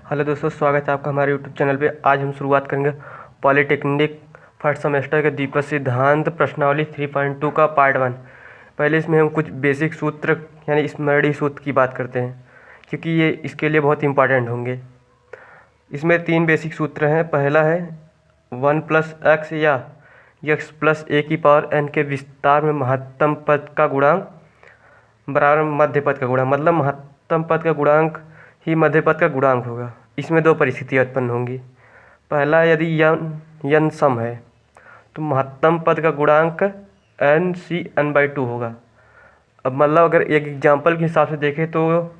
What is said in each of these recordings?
Hello दोस्तों, स्वागत है आपका हमारे यूट्यूब चैनल पे। आज हम शुरुआत करेंगे पॉलिटेक्निक फर्स्ट सेमेस्टर के द्विपद सिद्धांत प्रश्नावली 3.2 का पार्ट 1। पहले इसमें हम कुछ बेसिक सूत्र यानी स्मरणीय सूत्र की बात करते हैं, क्योंकि ये इसके लिए बहुत इंपॉर्टेंट होंगे। इसमें 3 बेसिक सूत्र हैं। पहला है 1+x या x+a⁴n के विस्तार में महत्तम पद का गुणांक बराबर मध्य पद का गुणांक, मतलब महत्तम पद का गुणांक ही मध्य पद का गुणांक होगा। इसमें 2 परिस्थितियाँ उत्पन्न होंगी। पहला, यदि n सम है तो महत्तम पद का गुणांक n/n/2 होगा। अब मतलब अगर एक एग्जाम्पल के हिसाब से देखें तो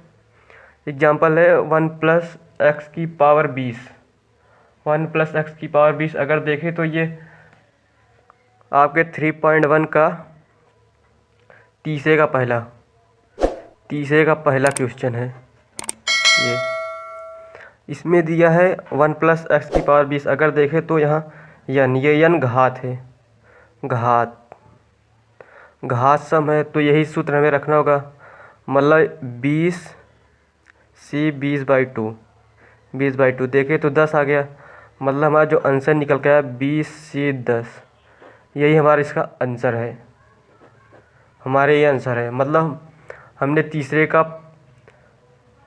एग्जाम्पल है 1+x⁻20। 1+x⁻20 अगर देखें तो ये आपके 3.1 का तीसरे का पहला क्वेश्चन है। ये इसमें दिया है 1+x⁻20। अगर देखें तो यहाँ ये n घात है, घात सम है, तो यही सूत्र हमें रखना होगा। मतलब 20c/20/2 देखें तो 10 आ गया। मतलब हमारा जो आंसर निकल गया 20c/10, यही हमारा इसका आंसर है। ये आंसर है। मतलब हमने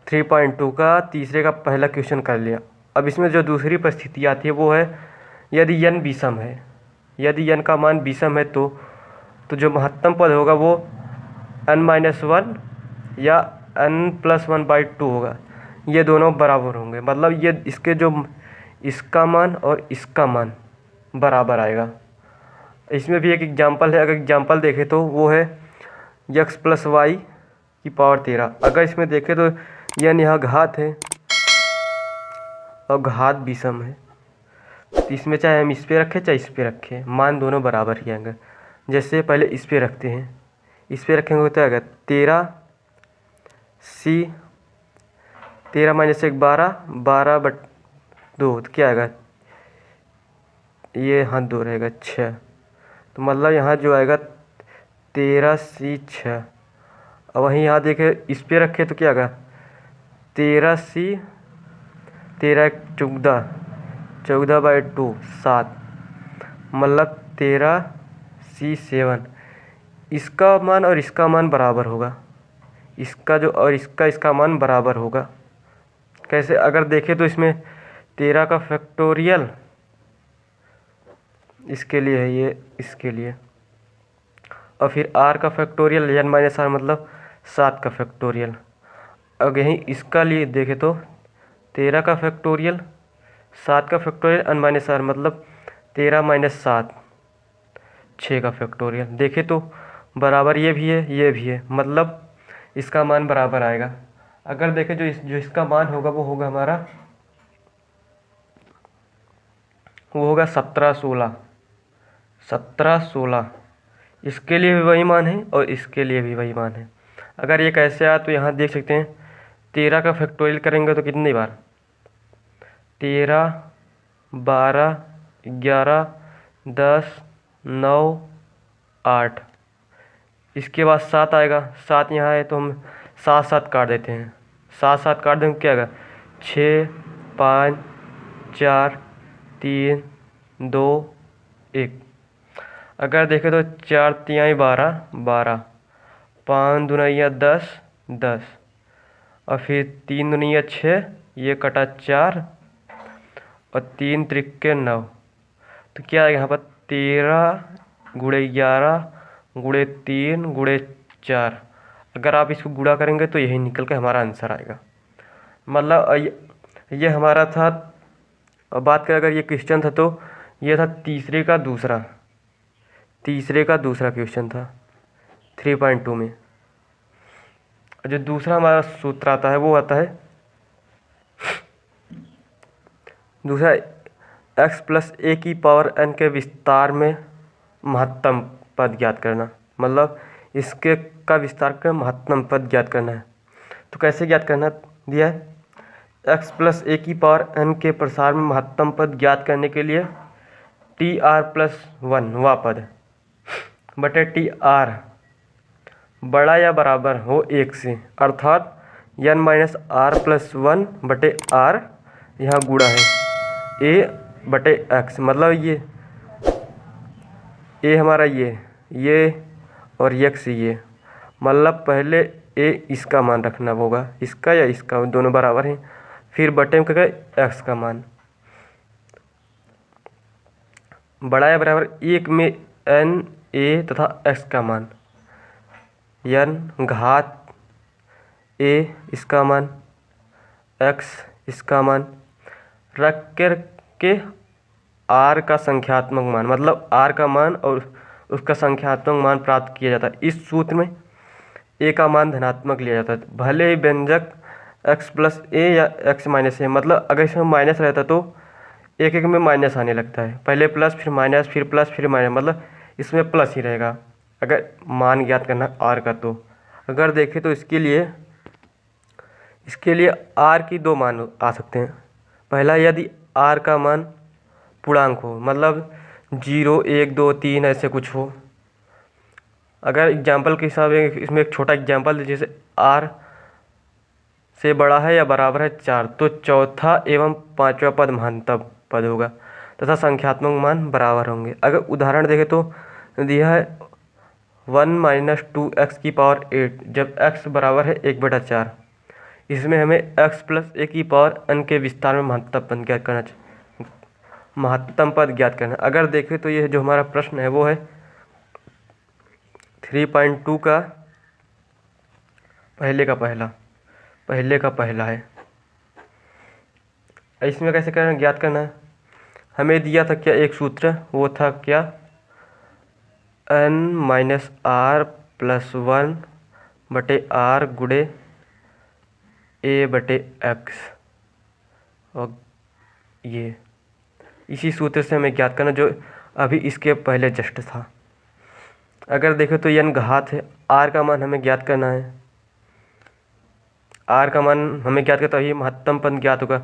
3.2 का तीसरे का पहला क्वेश्चन कर लिया। अब इसमें जो दूसरी परिस्थिति आती है वो है यदि n विषम है। यदि n का मान विषम है तो जो महत्तम पद होगा वो n-1 या n+1/2 होगा। ये दोनों बराबर होंगे। मतलब ये इसका मान और इसका मान बराबर आएगा। इसमें भी एक एग्जाम्पल है। अगर एग्जाम्पल देखें तो वो है x+y⁻13। अगर इसमें देखें तो n यहाँ घात है और घात विषम है, तो इसमें चाहे हम इस पे रखें चाहे इस पे रखें, मान दोनों बराबर ही आएंगे। जैसे पहले इस पे रखते हैं, इस पे रखेंगे तो आएगा 13c, 13 - 1 12, 12/2 तो क्या आएगा, ये हाँ 2 रहेगा 6। तो मतलब यहाँ जो आएगा 13c/6। और वहीं यहाँ देखें इस पे रखे तो क्या आएगा 13c, 13×1 = 14/2 7। मतलब 13c/7। इसका मान और इसका मान बराबर होगा। इसका मान बराबर होगा। कैसे? अगर देखें तो इसमें 13 का फैक्टोरियल इसके लिए है, ये इसके लिए, और फिर r का फैक्टोरियल n-r मतलब 7 का फैक्टोरियल। अब यहीं इसका लिए देखें तो 13 का फैक्टोरियल, 7 का फैक्टोरियल, n-r मतलब 13 - 7 6 का फैक्टोरियल। देखें तो बराबर ये भी है, ये भी है, मतलब इसका मान बराबर आएगा। अगर देखें जो इसका मान होगा वो होगा हमारा 17 16। इसके लिए भी वही मान है और इसके लिए भी वही मान है। अगर ये कैसे आया तो यहाँ देख सकते हैं 13 का फैक्टोरियल करेंगे तो कितनी बार 13 12 11 10 9 8। इसके बाद 7 आएगा। 7 यहाँ है तो हम 7 काट देते हैं। 7 काट देंगे क्या आएगा 6 5 4 3 2 1। अगर देखें तो 4 × 3 = 12, 5 × 2 = 10, और फिर 3 × 2 = 6, ये कटा 4 और 3 × 3 = 9। तो क्या आएगा यहाँ पर 13 × 11 × 3 × 4। अगर आप इसको गुणा करेंगे तो यही निकल के हमारा आंसर आएगा। मतलब ये हमारा था। अब बात करें अगर ये क्वेश्चन था तो ये था तीसरे का दूसरा क्वेश्चन था 3.2 में। जो दूसरा हमारा सूत्र आता है वो आता है दूसरा x+a⁴n के विस्तार में महत्तम पद ज्ञात करना। मतलब इसके का विस्तार कर महत्तम पद ज्ञात करना है। तो कैसे ज्ञात करना दिया है, x+a⁴n के प्रसार में महत्तम पद ज्ञात करने के लिए tr+1 वह पद बटे tr बड़ा या बराबर हो 1 से, अर्थात n माइनस आर प्लस 1 बटे आर यहाँ गुणा है ए बटे एक्स, मतलब ये ए हमारा ये और एक्स ये, मतलब पहले ए इसका मान रखना होगा, इसका या इसका, दोनों बराबर हैं। फिर बटे में क्या एक्स का मान, बड़ा या बराबर 1 में एन ए तथा एक्स का मान, एन घात ए इसका मान, एक्स इसका मान, रख कर के आर का संख्यात्मक मान, मतलब आर का मान और उसका संख्यात्मक मान प्राप्त किया जाता है। इस सूत्र में ए का मान धनात्मक लिया जाता है, भले ही व्यंजक एक्स प्लस ए या एक्स माइनस ए, मतलब अगर इसमें माइनस रहता तो एक एक में माइनस आने लगता है, पहले प्लस फिर माइनस फिर प्लस फिर माइनस, मतलब इसमें प्लस ही रहेगा अगर मान ज्ञात करना आर का। तो अगर देखें तो इसके लिए आर की दो मान आ सकते हैं। पहला, यदि आर का मान पूर्णांक हो, मतलब 0 1 2 3 ऐसे कुछ हो। अगर एग्जाम्पल के हिसाब से इसमें एक छोटा एग्जाम्पल, जैसे आर से बड़ा है या बराबर है 4, तो चौथा एवं पांचवा पद महानतम पद होगा तथा संख्यात्मक मान बराबर होंगे। अगर उदाहरण देखें तो दिया है 1 माइनस 2x की पावर 8, जब x बराबर है 1/4। इसमें हमें x प्लस a की पावर n के विस्तार में महत्तम पद ज्ञात करना। अगर देखें तो यह जो हमारा प्रश्न है वो है 3.2 का पहले का पहला है। इसमें कैसे करना, ज्ञात करना है। हमें दिया था क्या एक सूत्र, वो था क्या, n माइनस आर प्लस 1 बटे आर गुणे ए बटे एक्स, और ये इसी सूत्र से हमें ज्ञात करना जो अभी इसके पहले जस्ट था। अगर देखें तो n घात है, आर का मान हमें ज्ञात करना है, आर का मान हमें ज्ञात करता ही महत्तम पद ज्ञात होगा।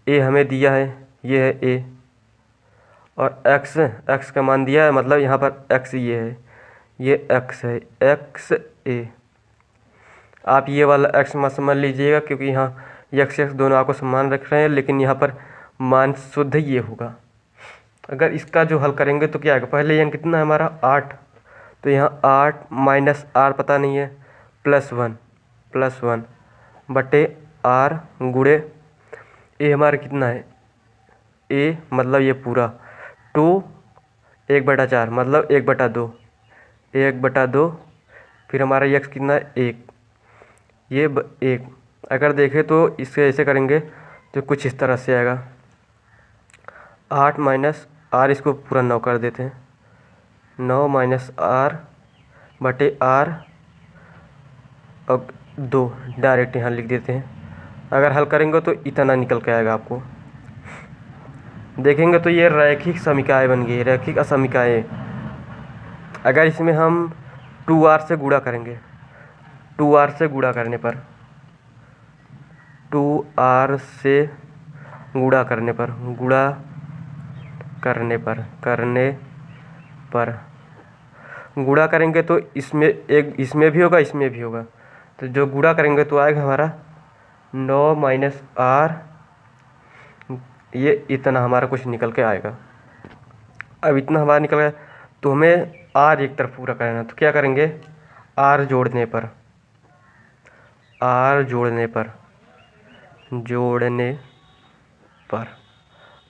ए हमें दिया है, ये है ए, और एक्स का मान दिया है, मतलब यहाँ पर एक्स ये है, ये एक्स है, एक्स ए। आप ये वाला एक्स मत समझ लीजिएगा क्योंकि यहाँ एक्स दोनों आपको समान रख रहे हैं, लेकिन यहाँ पर मान शुद्ध ये होगा। अगर इसका जो हल करेंगे तो क्या आएगा, पहले यहाँ कितना है हमारा 8, तो यहाँ 8 माइनस आर पता नहीं है प्लस 1 बटे आर गुणे ए हमारा कितना है, ए मतलब ये पूरा 2 1/4 मतलब 1/2 फिर हमारा एक्स कितना है 1, ये 1। अगर देखें तो इससे ऐसे करेंगे तो कुछ इस तरह से आएगा, 8 माइनस आर, इसको पूरा 9 कर देते हैं, 9 माइनस आर बटे आर और 2 डायरेक्ट यहाँ लिख देते हैं। अगर हल करेंगे तो इतना निकल के आएगा आपको। देखेंगे तो ये रैखिक समीकरण बन गई, रैखिक असमीकरण। अगर इसमें हम 2r से गुणा करेंगे, 2r से गुणा करने पर, 2r से गुणा गुणा करेंगे तो इसमें भी होगा, इसमें भी होगा, तो जो गुणा करेंगे तो आएगा हमारा 9 माइनस आर, ये इतना हमारा कुछ निकल के आएगा। अब इतना हमारा निकल गया तो हमें आर एक तरफ पूरा करना, तो क्या करेंगे, आर जोड़ने पर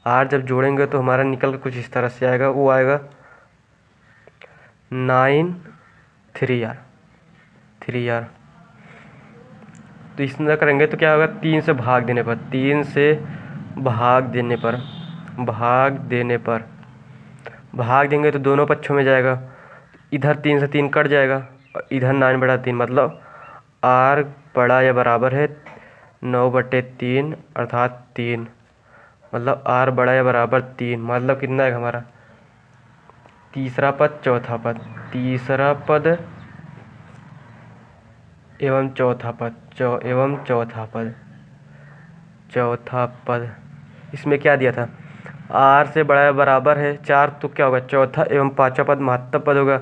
आर जब जोड़ेंगे तो हमारा निकल के कुछ इस तरह से आएगा, वो आएगा 9 3r। तो इसमें करेंगे तो क्या होगा, 3 से भाग देंगे तो दोनों पक्षों में जाएगा, इधर 3 से 3 कट जाएगा और इधर 9/3, मतलब r बड़ा या बराबर है 9/3 अर्थात 3, मतलब r बड़ा या बराबर 3, मतलब कितना है हमारा, तीसरा पद एवं चौथा पद। इसमें क्या दिया था, r से बड़ा या बराबर है 4, तो क्या होगा, चौथा एवं पांचवा पद महत्तम पद होगा।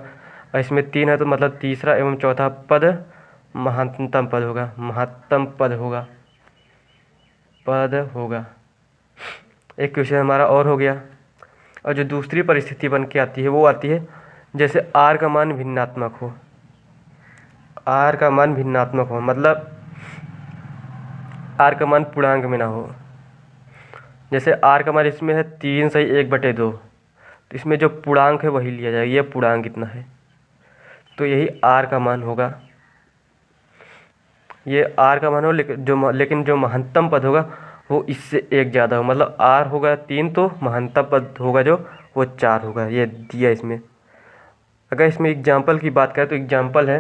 और इसमें 3 है तो मतलब तीसरा एवं चौथा पद महत्तम पद होगा, महत्तम पद होगा। एक क्वेश्चन हमारा और हो गया। और जो दूसरी परिस्थिति बन के आती है वो आती है जैसे r का मान भिन्नात्मक हो, r का मान भिन्नात्मक हो मतलब r का मान पूर्णांक में ना हो। जैसे r का मान इसमें है 3/1/2, तो इसमें जो पूर्णांक है वही लिया जाएगा। ये पूर्णांक कितना है तो यही r का मान होगा, ये r का मान हो। लेकिन जो महत्तम पद होगा वो इससे एक ज़्यादा हो, मतलब r होगा 3 तो महत्तम पद होगा जो वो 4 होगा। ये दिया इसमें। अगर इसमें एग्जाम्पल की बात करें तो एग्जाम्पल है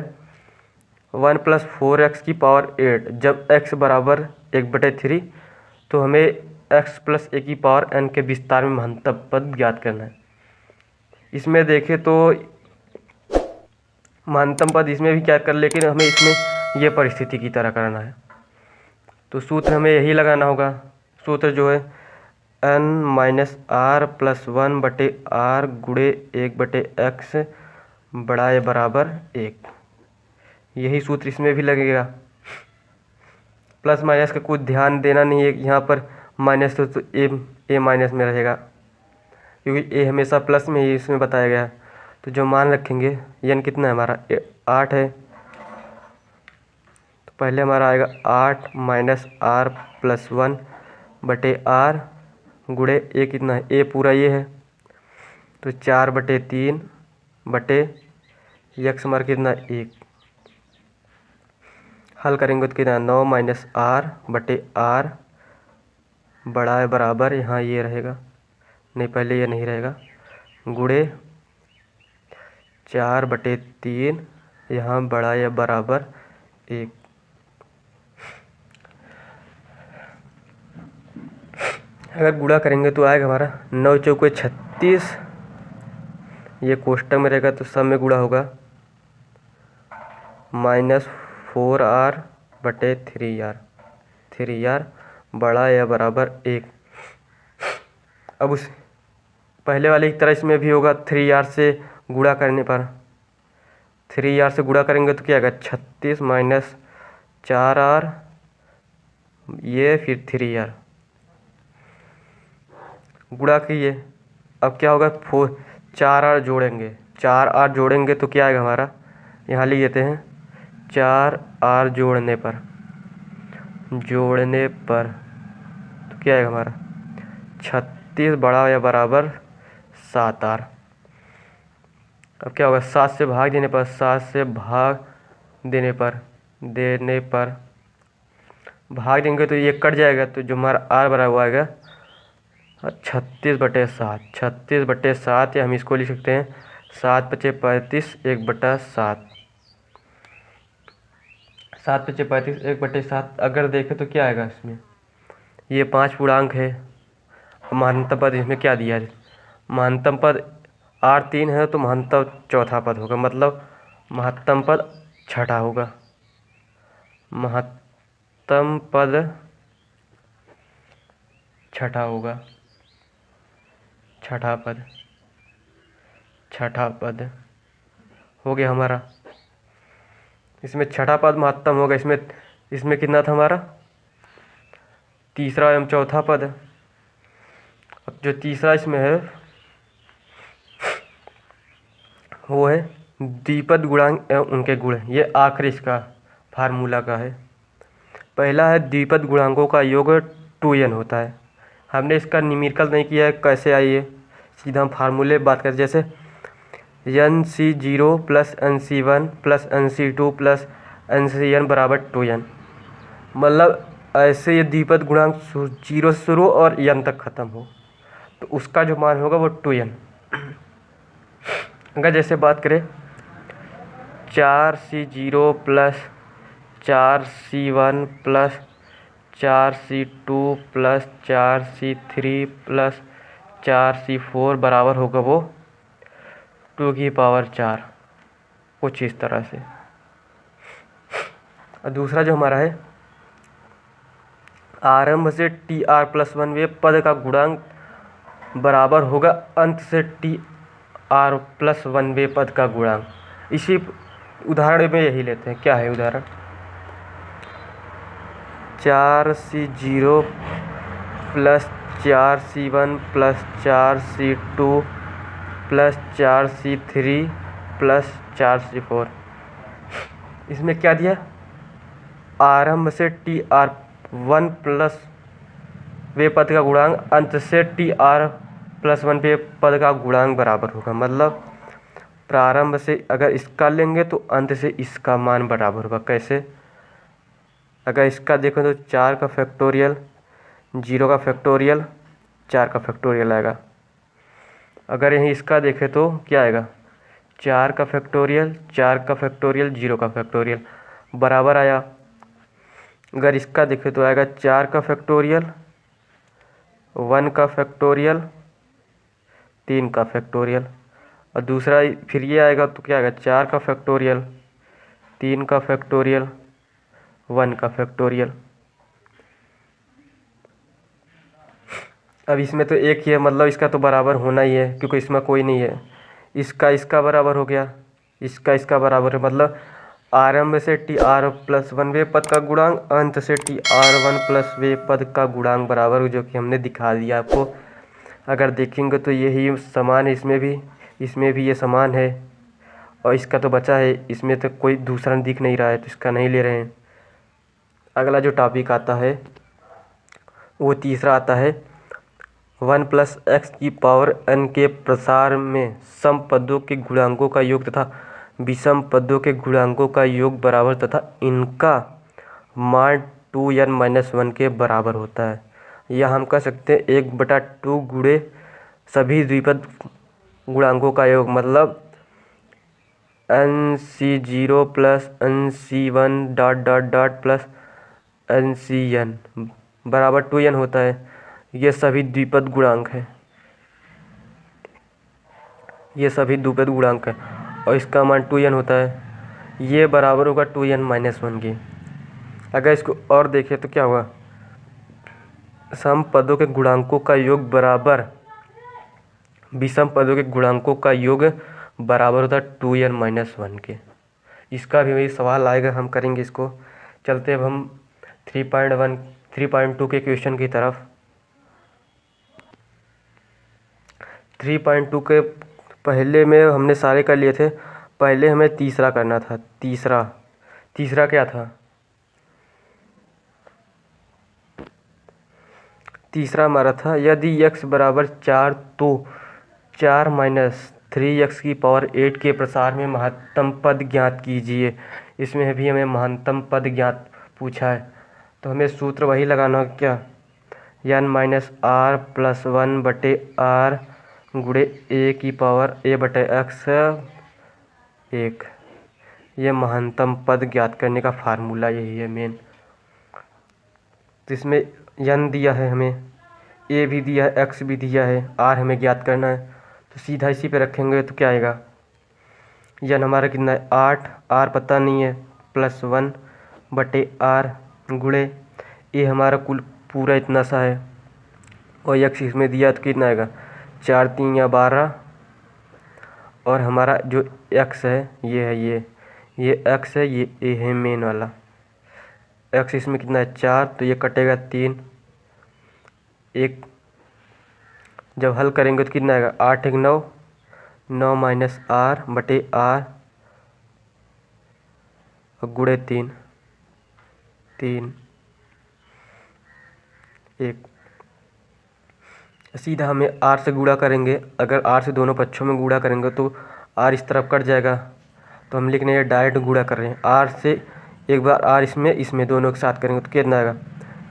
1 + 4x की पावर 8। जब x बराबर 1/3 तो हमें x + a की पावर n के विस्तार में महत्तम पद ज्ञात करना है। इसमें देखें तो महत्तम पद इसमें भी क्या कर, लेकिन हमें इसमें यह परिस्थिति की तरह करना है। तो सूत्र हमें यही लगाना होगा। सूत्र जो है n - r + 1/r गुणे 1/x बड़ा या बराबर 1। यही सूत्र इसमें भी लगेगा। प्लस माइनस का कुछ ध्यान देना नहीं है, यहाँ पर माइनस तो ए माइनस में रहेगा, क्योंकि ए हमेशा प्लस में ही इसमें बताया गया है। तो जो मान रखेंगे n कितना है हमारा 8 है, तो पहले हमारा आएगा 8 - r + 1/r गुणे ए कितना है, ए पूरा ये है तो 4/3 बटे यक्स हमारा कितना 1। हल करेंगे तो कितना 9 - r/r बड़ा है बराबर, यहाँ ये रहेगा नहीं, पहले ये नहीं रहेगा, गुणे 4/3 यहाँ बड़ा या बराबर 1। अगर गुणा करेंगे तो आएगा हमारा 9 × 4 = 36। ये कोष्टक में रहेगा तो सब में गुणा होगा -4r/3r, 3r बड़ा या बराबर 1। अब उस पहले वाले की तरह इसमें भी होगा 3r से गुणा करने पर, 3r से गुणा करेंगे तो क्या आएगा 36 - 4r ये फिर 3r गुणा कीजिए। अब क्या होगा 4r जोड़ेंगे, 4r जोड़ेंगे तो क्या आएगा हमारा, यहाँ लिख देते हैं 4r जोड़ने पर तो क्या आएगा हमारा 36 बड़ा या बराबर 7r। अब क्या होगा 7 से भाग देने पर, 7 से भाग देने पर भाग देंगे तो ये कट जाएगा, तो जो हमारा r बराबर हुआ आएगा 36/7। 36/7 या हम इसको लिख सकते हैं 7 × 5 = 35 1/7। 7 × 5 = 35 1/7। अगर देखें तो क्या आएगा इसमें, ये 5 पूर्णांक है। महत्तम पद इसमें क्या दिया है, महत्तम पद r 3 है तो महत्तम चौथा पद होगा, मतलब महत्तम पद छठा होगा। महत्तम पद छठा होगा, छठा पद हो गया हमारा। इसमें छठा पद महत्तम होगा। इसमें कितना था हमारा तीसरा एवं चौथा पद। अब जो तीसरा इसमें है वो है द्विपद गुणांक एवं उनके गुण। ये आखिरी इसका फार्मूला का है। पहला है द्विपद गुणांकों का योग 2n होता है। हमने इसका न्यूमेरिकल नहीं किया है, कैसे आइए सीधा हम फार्मूले बात करें। जैसे nc0 + nc1 + nc2 + ncn बराबर 2n, मतलब ऐसे ये द्विपद गुणांक 0 से शुरू और n तक ख़त्म हो तो उसका जो मान होगा वो 2n। अगर जैसे बात करें 4c0 + 4c1 + 4c2 + 4c3 + 4c4 बराबर होगा वो 2⁴ कुछ इस तरह से। और दूसरा जो हमारा है आरंभ से tr+1 वे पद का गुणांक बराबर होगा अंत से tr+1 वे पद का गुणांक। इसी उदाहरण में यही लेते हैं। क्या है उदाहरण? 4C0 plus 4C1 plus 4C2 plus 4C3 plus 4C4। इसमें क्या दिया? आरंभ से TR1 प्लस वे पद का गुणांक अंत से TR+1 वे पद का गुणांक बराबर होगा। मतलब प्रारंभ से अगर इसका लेंगे तो अंत से इसका मान बराबर होगा। कैसे? अगर इसका देखो तो 4 का फैक्टोरियल, 0 का फैक्टोरियल, 4 का फैक्टोरियल आएगा। अगर यहीं इसका देखें तो क्या आएगा? 4 का फैक्टोरियल, 4 का फैक्टोरियल, 0 का फैक्टोरियल बराबर आया। अगर इसका देखें तो आएगा 4 का फैक्टोरियल, 1 का फैक्टोरियल, 3 का फैक्टोरियल। और दूसरा फिर ये आएगा तो क्या आएगा? 4 का फैक्टोरियल, 3 का फैक्टोरियल, 1 का फैक्टोरियल। अब इसमें तो एक ही है, मतलब इसका तो बराबर होना ही है क्योंकि इसमें कोई नहीं है। इसका बराबर हो गया, इसका बराबर है। मतलब आरंभ से TR+1 वे पद का गुणांक अंत से TR1 प्लस वे पद का गुणांक बराबर, जो कि हमने दिखा दिया आपको। अगर देखेंगे तो यही समान है, इसमें भी ये समान है। और इसका तो बचा है, इसमें तो कोई दूसरा दिख नहीं रहा है तो इसका नहीं ले रहे हैं। अगला जो टॉपिक आता है वो तीसरा आता है 1 प्लस एक्स की पावर n के प्रसार में सम पदों के गुणांकों का योग तथा विषम पदों के गुणांकों का योग बराबर तथा इनका मान 2n-1 के बराबर होता है। या हम कह सकते हैं 1/2 गुणे सभी द्विपद गुणांकों का योग। मतलब NC0 plus NC1 dot dot dot plus NCn बराबर 2n होता है। ये सभी द्विपद गुणांक है, ये सभी द्विपद गुणांक है और इसका मान 2n होता है। ये बराबर होगा 2n-1 के। अगर इसको और देखें तो क्या होगा? सम पदों के गुणांकों का योग बराबर विषम पदों के गुणांकों का योग बराबर होता है 2n-1 के। इसका भी वही सवाल आएगा, हम करेंगे इसको। चलते अब हम 3.2 के क्वेश्चन की तरफ। 3.2 के पहले में हमने सारे कर लिए थे, पहले हमें तीसरा करना था। तीसरा क्या था? तीसरा हमारा था यदि x बराबर 4 तो 4 माइनस 3x की पावर 8 के प्रसार में महत्तम पद ज्ञात कीजिए। इसमें भी हमें महत्तम पद ज्ञात पूछा है तो हमें सूत्र वही लगाना है। क्या? n-r+1/r गुणे a की पावर a/x 1। ये महत्तम पद ज्ञात करने का फार्मूला यही है मेन। तो इसमें n दिया है, हमें a भी दिया है, x भी दिया है, r हमें ज्ञात करना है। तो सीधा इसी पे रखेंगे तो क्या आएगा? n हमारा कितना है? 8, r पता नहीं है, +1/r गुणे a हमारा कुल पूरा इतना सा है और x इसमें दिया तो कितना आएगा? 4 3 या 12। और हमारा जो x है ये है, ये x है, ये a है मेन वाला। x इसमें कितना है? 4, तो ये कटेगा 3। एक जब हल करेंगे तो कितना आएगा? 8 1 9, 9 माइनस r/r और गुणे 3 1। सीधा हमें r से गुणा करेंगे। अगर r से दोनों पक्षों में गुणा करेंगे तो r इस तरफ कट जाएगा, तो हम लिखने डायरेक्ट गुणा कर रहे हैं। r से एक बार r इसमें दोनों के साथ करेंगे तो कितना आएगा?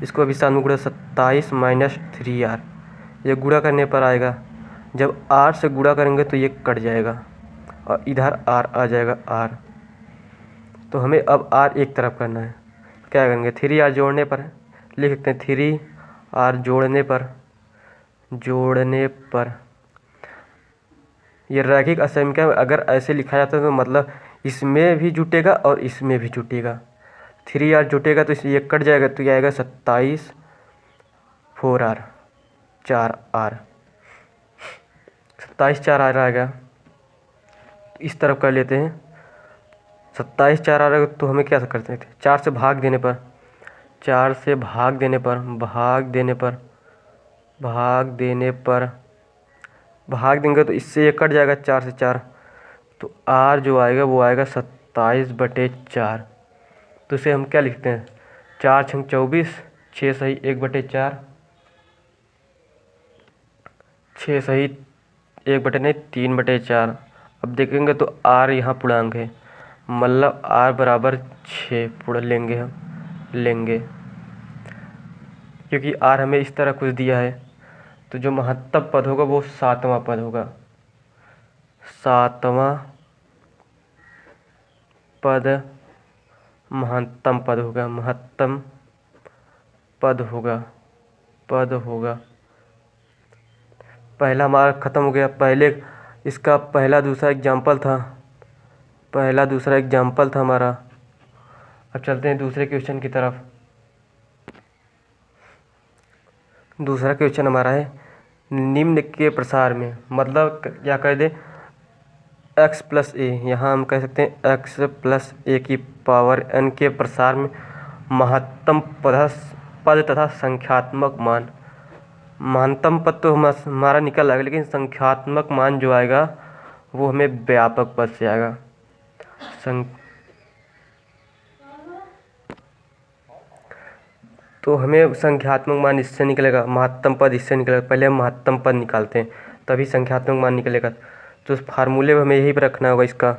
इसको अभी साथ में गुणा 27 माइनस 3r, ये गुणा करने पर आएगा। जब r से गुणा करेंगे तो ये कट जाएगा और इधर r आ जाएगा r। तो हमें अब r एक तरफ करना है, क्या करेंगे? 3r जोड़ने पर लिख सकते हैं 3r जोड़ने पर ये रैखिक असंख्य अगर ऐसे लिखा जाता है तो मतलब इसमें भी जुटेगा और इसमें भी जुटेगा। 3r जुटेगा तो ये कट जाएगा तो ये आएगा 27 4r 27 4r आएगा। इस तरफ कर लेते हैं 27 4 आ रहा है तो हमें क्या कर सकते थे, 4 से भाग देने पर, 4 से भाग देने पर, भाग देने पर, भाग देने पर, भाग देंगे तो इससे ये कट जाएगा 4 से 4, तो आर जो आएगा वो आएगा 27/4। तो इसे हम क्या लिखते हैं, 4 छंग 24, 6 सही 1/4, 6 सही 3/4। अब देखेंगे तो आर यहाँ पूर्णांक है, मतलब आर बराबर 6 पूर्ण लेंगे हम, लेंगे, क्योंकि आर हमें इस तरह कुछ दिया है। तो जो महत्तम पद होगा वो 7वां पद होगा, 7वां पद महत्तम पद होगा, महत्तम पद होगा, पद होगा। पहला हमारा ख़त्म हो गया, पहले इसका पहला दूसरा एग्जाम्पल था, पहला दूसरा एग्जाम्पल था हमारा। अब चलते हैं दूसरे क्वेश्चन की तरफ। दूसरा क्वेश्चन हमारा है, निम्न के प्रसार में, मतलब क्या कह दे, x प्लस ए, यहाँ हम कह सकते हैं x प्लस ए की पावर n के प्रसार में महत्तम पद तथा संख्यात्मक मान। महत्तम पद तो हमारा निकल आएगा, लेकिन संख्यात्मक मान जो आएगा वो हमें व्यापक पद से आएगा। तो हमें संख्यात्मक मान इससे निकलेगा, महत्तम पद इससे निकलेगा। पहले हम महत्तम पद निकालते हैं तभी संख्यात्मक मान निकलेगा। तो फार्मूले में हमें यही पर रखना होगा,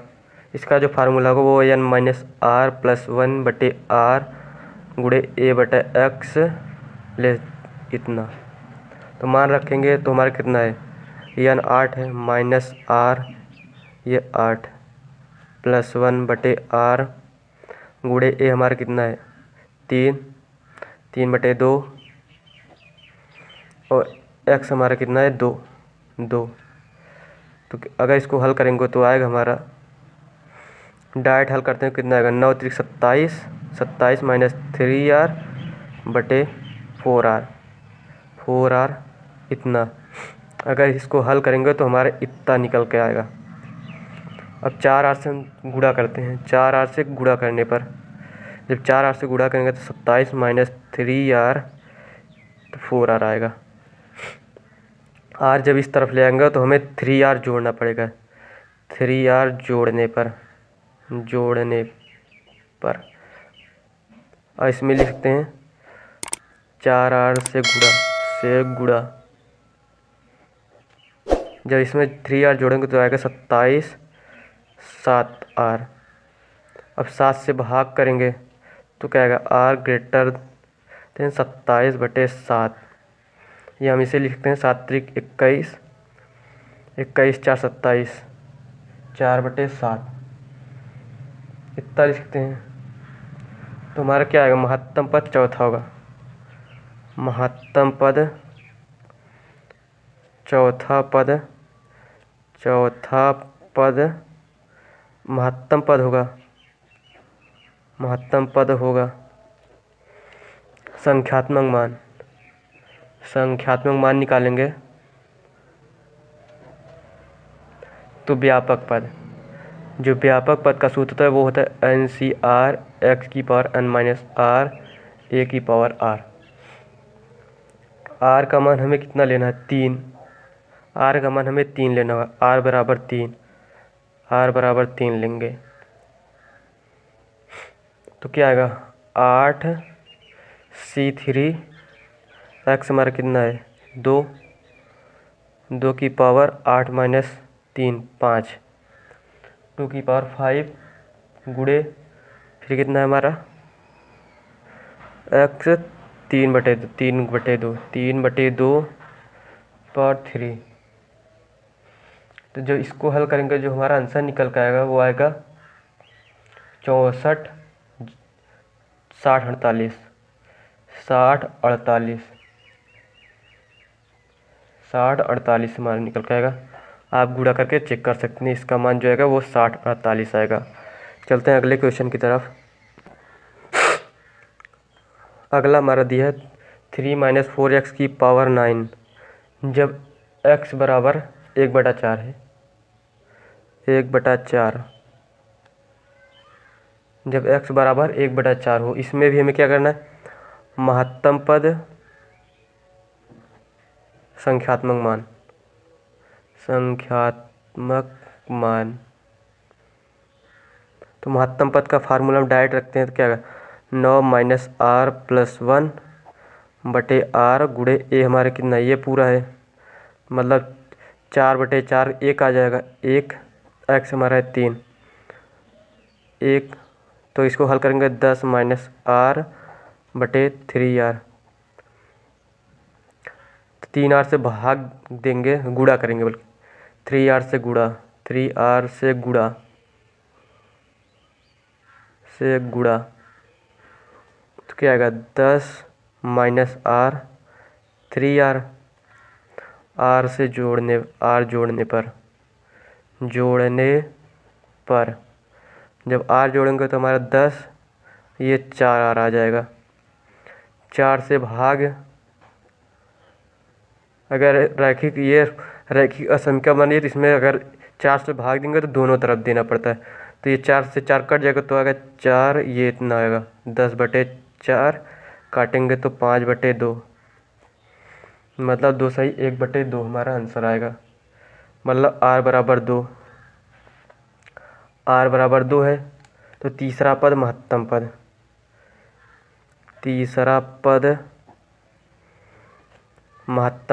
इसका जो फार्मूला होगा वो n minus are plus 1/r गुणे a/x ले इतना। तो मान रखेंगे तो हमारा कितना है, n 8 है, माइनस r ये 8 प्लस 1/r गुणे a हमारा कितना है 3/2 और x हमारा कितना है 2। तो अगर इसको हल करेंगे तो आएगा हमारा, डायरेक्ट हल करते हैं कितना आएगा, 9 3 27, 27 माइनस 3r/4r, 4r इतना। अगर इसको हल करेंगे तो हमारा इतना निकल के आएगा। अब 4r से हम गुणा करते हैं, 4r से गुणा करने पर, जब 4r से गुणा करेंगे तो 27 माइनस 3r तो 4r आएगा। r जब इस तरफ ले आएंगे तो हमें 3r जोड़ना पड़ेगा, 3r जोड़ने पर और इसमें लिख सकते हैं 4r से गुणा, जब इसमें 3r जोड़ेंगे तो आएगा 27 7r। अब 7 से भाग करेंगे तो क्या आएगा, r ग्रेटर देन 27/7। ये हम इसे लिखते हैं 7 त्रिक 21, 21 4 27, 4/7 इतना लिखते हैं। तो हमारा क्या आएगा, महत्तम पद चौथा होगा, महत्तम पद चौथा पद महत्तम पद होगा संख्यात्मक मान निकालेंगे तो व्यापक पद, जो व्यापक पद का सूत्र होता है वो होता है NCR x की power n minus r a की पावर r। r का मान हमें कितना लेना है 3, r का मान हमें 3 लेना होगा, r बराबर 3 लेंगे तो क्या आएगा 8c3 x हमारा कितना है 2 की पावर 8 माइनस 3 5, 2 की पावर 5 गुणे फिर कितना है हमारा x 3/2 पावर 3। तो जो इसको हल करेंगे जो हमारा आंसर निकल कर आएगा वो आएगा 64 60 48 हमारा निकल के आएगा। आप गुणा करके चेक कर सकते हैं, इसका मान जो आएगा वो 60 48 आएगा। चलते हैं अगले क्वेश्चन की तरफ। अगला हमारा दिया है 3 माइनस 4x की पावर 9, जब x बराबर 1/4 है, 1/4 जब x बराबर 1/4 हो। इसमें भी हमें क्या करना है, महत्तम पद संख्यात्मक मान। तो महत्तम पद का फार्मूला हम डायरेक्ट रखते हैं, तो क्या 9 माइनस आर प्लस 1 बटे आर गुणे ए हमारे कितना, ये पूरा है, मतलब 4/4 एक आ जाएगा, एक एक्स हमारा है 3 एक, तो इसको हल करेंगे 10 माइनस आर बटे 3r, 3r से भाग देंगे, गुणा करेंगे, बल्कि 3r से गुणा, 3r से गुणा, तो क्या आएगा 10 माइनस आर 3r, आर से जोड़ने, आर जोड़ने पर जब आर जोड़ेंगे तो हमारा 10, ये 4r आ जाएगा, 4 से भाग, अगर रैखिक असंख्य बनी है तो इसमें अगर 4 से भाग देंगे तो दोनों तरफ देना पड़ता है, तो ये 4 से 4 कट जाएगा तो आएगा 4, ये इतना आएगा 10/4, काटेंगे तो 5/2, मतलब 2 सही 1/2 हमारा आंसर आएगा, मतलब r बराबर 2 है। तो तीसरा पद महत्तम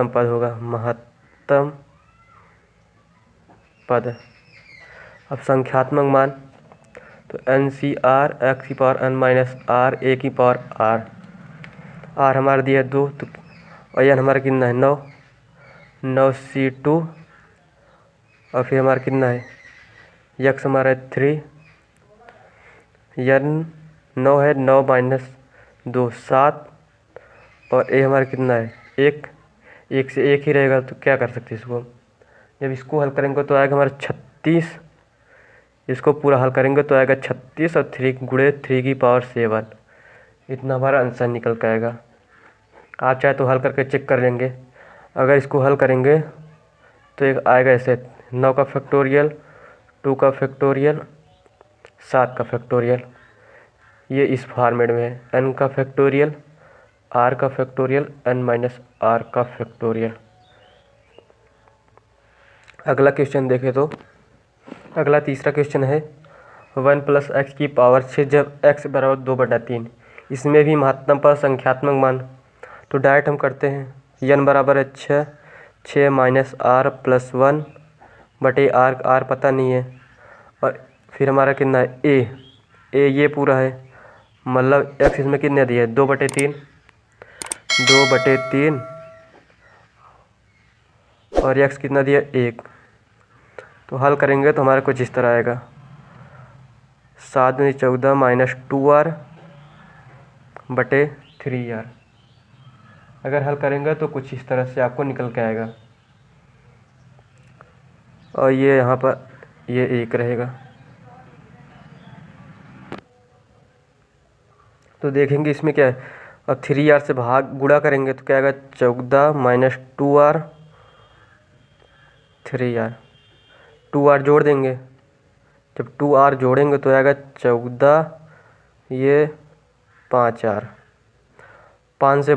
पद होगा, महत्तम पद। अब संख्यात्मक मान, तो NCR x⁻n - r a⁻r, r हमारा दिया 2, तो और n हमारा कितना है 9 और फिर हमारा कितना है x हमारा है 3, n 9 है, 9 माइनस 2 7, और a हमारा कितना है 1, 1 से 1 ही रहेगा, तो क्या कर सकते हैं इसको, जब इसको हल करेंगे तो आएगा हमारा 36, इसको पूरा हल करेंगे तो आएगा 36 और 3 गुणे 3⁻7, इतना हमारा आंसर निकल के आएगा। आप चाहे तो हल करके चेक कर लेंगे। अगर इसको हल करेंगे तो एक आएगा ऐसे 9 का फैक्टोरियल, 2 का फैक्टोरियल, 7 का फैक्टोरियल, ये इस फॉर्मेट में है, n का फैक्टोरियल, r का फैक्टोरियल, n-r का फैक्टोरियल। अगला क्वेश्चन देखें तो अगला तीसरा क्वेश्चन है 1 + x⁻6 जब x बराबर 2/3। इसमें भी महत्तम पद संख्यात्मक मान, तो डायरेक्ट हम करते हैं, n बराबर है 6 माइनस r प्लस 1 बटे r पता नहीं है, और फिर हमारा कितना है a ये पूरा है, मतलब x इसमें कितने दिया है 2/3 और x कितना दिया 1, तो हल करेंगे तो हमारा कुछ इस तरह आएगा 7 दूनी 14 माइनस 2r बटे 3r। अगर हल करेंगे तो कुछ इस तरह से आपको निकल के आएगा, और ये यहाँ पर ये 1 रहेगा। तो देखेंगे इसमें क्या है, अब 3r से भाग गुणा करेंगे तो क्या आएगा 14 माइनस 2r 3r, 2r जोड़ देंगे, जब 2r जोड़ेंगे तो आएगा 14, ये 5r, 5 से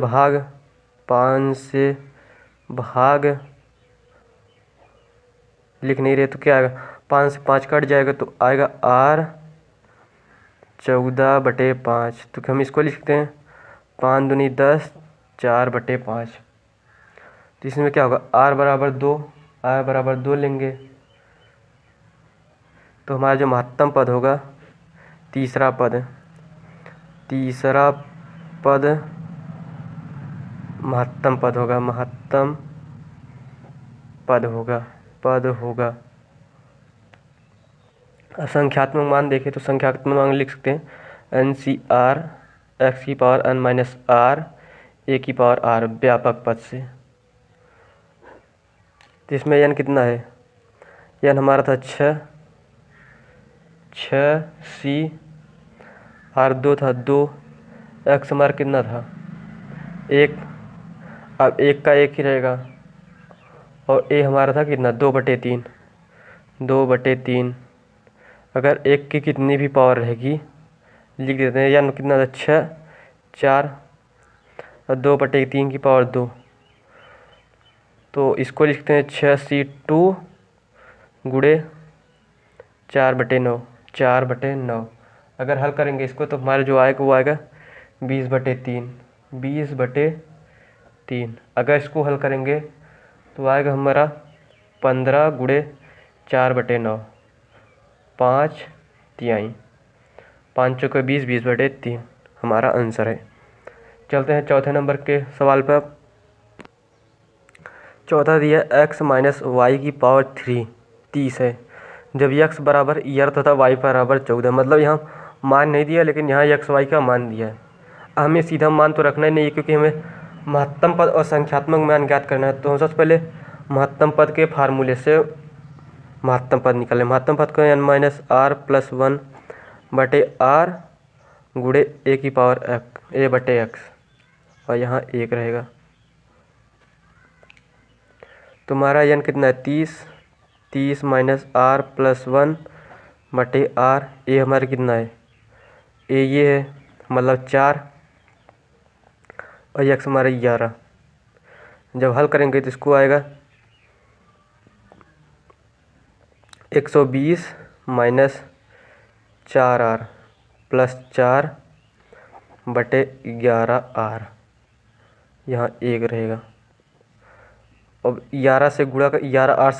भाग लिख नहीं रहे तो क्या आएगा, 5 से 5 कट जाएगा तो आएगा r 14/5, तो हम इसको लिखते हैं 5 दूनी 10 4/5। तो इसमें क्या होगा r बराबर 2 लेंगे, तो हमारा जो महत्तम पद होगा तीसरा पद महत्तम पद होगा। संख्यात्मक मान देखें तो संख्यात्मक मान लिख सकते हैं NCR x⁻n - r a⁻r व्यापक पद से। तो इसमें n कितना है, n हमारा था 6 c, r 2 था 2, x हमारा कितना था 1, अब 1 का 1 ही रहेगा, और a हमारा था कितना 2/3। अगर 1 की कितनी भी पावर रहेगी लिख देते हैं, या कितना था 6 4 और 2/3 की पावर 2, तो इसको लिखते हैं 6c2 गुणे 4/9, 4/9। अगर हल करेंगे इसको तो हमारा जो आएगा वो आएगा 20/3, 20/3। अगर इसको हल करेंगे तो आएगा हमारा 15 गुणे 4/9, 5/3, 5 चौके 20, 20/3 हमारा आंसर है। चलते हैं चौथे नंबर के सवाल पर। चौथा दिया x माइनस वाई की पावर 30 है जब x बराबर यह तथा y बराबर 14। मतलब यहाँ मान नहीं दिया, लेकिन यहाँ x y का मान दिया है। हमें सीधा मान तो रखना ही नहीं है, क्योंकि हमें महत्तम पद और संख्यात्मक मान ज्ञात करना है। तो हम सबसे पहले महत्तम पद के फार्मूले से महत्तम पद निकालें। महत्तम पद को n माइनस आर प्लस 1 बटे आर गुणे a की पावर a बटे x, और यहाँ 1 रहेगा। तुम्हारा n कितना है 30 माइनस आर प्लस 1 बटे आर, ए हमारा कितना है ए ये है मतलब 4, और x हमारा 11। जब हल करेंगे तो इसको आएगा 120 माइनस 4r प्लस 4 बटे 11r, यहाँ 1 रहेगा। अब 11r से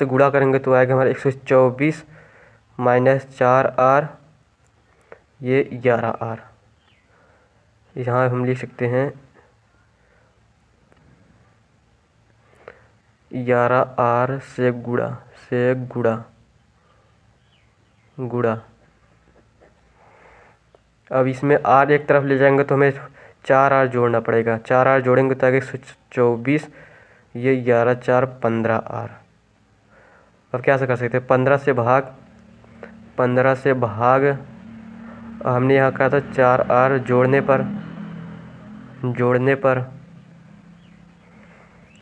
गुणा करेंगे तो आएगा हमारा 124 माइनस 4r, ये 11r। यहाँ हम लिख सकते हैं 11r से गुणा। अब इसमें r एक तरफ ले जाएंगे तो हमें 4r जोड़ना पड़ेगा। 4r जोड़ेंगे तो आगे 124, ये 11 4 15r। अब क्या से कर सकते हैं 15 से भाग हमने यहाँ कहा था 4r जोड़ने पर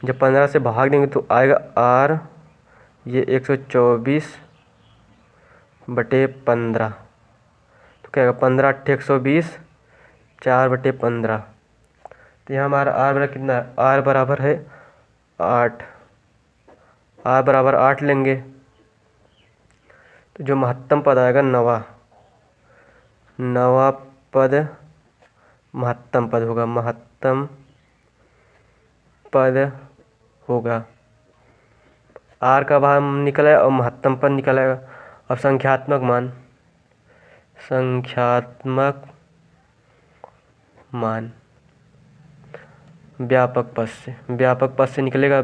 जब 15 से भाग देंगे तो आएगा r, ये 124/15। तो क्या आएगा 15 8 120, 4/15। तो यहाँ हमारा r बराबर कितना है, r बराबर है 8। r बराबर 8 लेंगे तो जो महत्तम पद आएगा नवा पद महत्तम पद होगा। r का भाग निकला और महत्तम पद निकल आएगा। अब संख्यात्मक मान व्यापक पद से निकलेगा।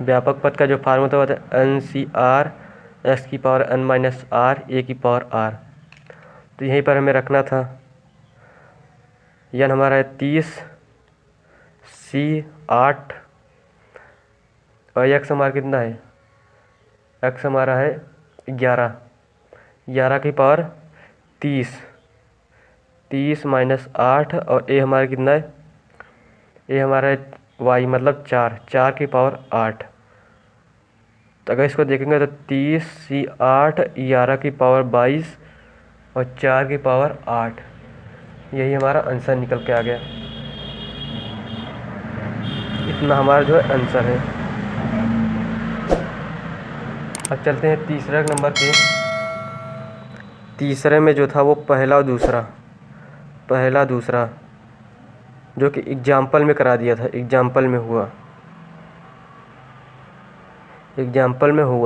व्यापक पद का जो फार्मूला होता है NCR x की power n minus r a की पावर r। तो यहीं पर हमें रखना था। n हमारा है 30, c 8 और x हमारा कितना है, x हमारा है 11 की पावर 30 माइनस 8, और a हमारा कितना है, a हमारा है y मतलब 4 की पावर 8। तो अगर इसको देखेंगे तो 30 c 8 11 की पावर 22 और 4 की पावर 8, यही हमारा आंसर निकल के आ गया। इतना हमारा जो है आंसर है। अब चलते हैं तीसरे नंबर के। तीसरे में जो था वो पहला दूसरा जो कि एग्जाम्पल में करा दिया था, एग्जाम्पल में हुआ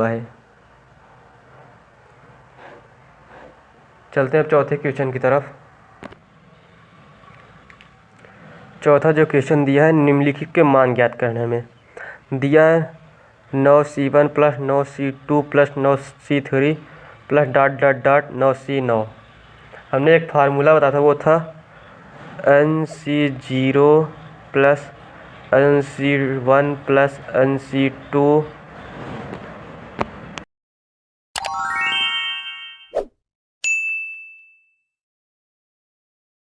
है। चलते हैं अब चौथे क्वेश्चन की तरफ। चौथा जो क्वेश्चन दिया है निम्नलिखित के मान ज्ञात करने में दिया है 9c1 plus 9c2 plus 9c3 plus ... 9c9। हमने एक फार्मूला बताया था, वो था NC0 plus NC1 plus NC2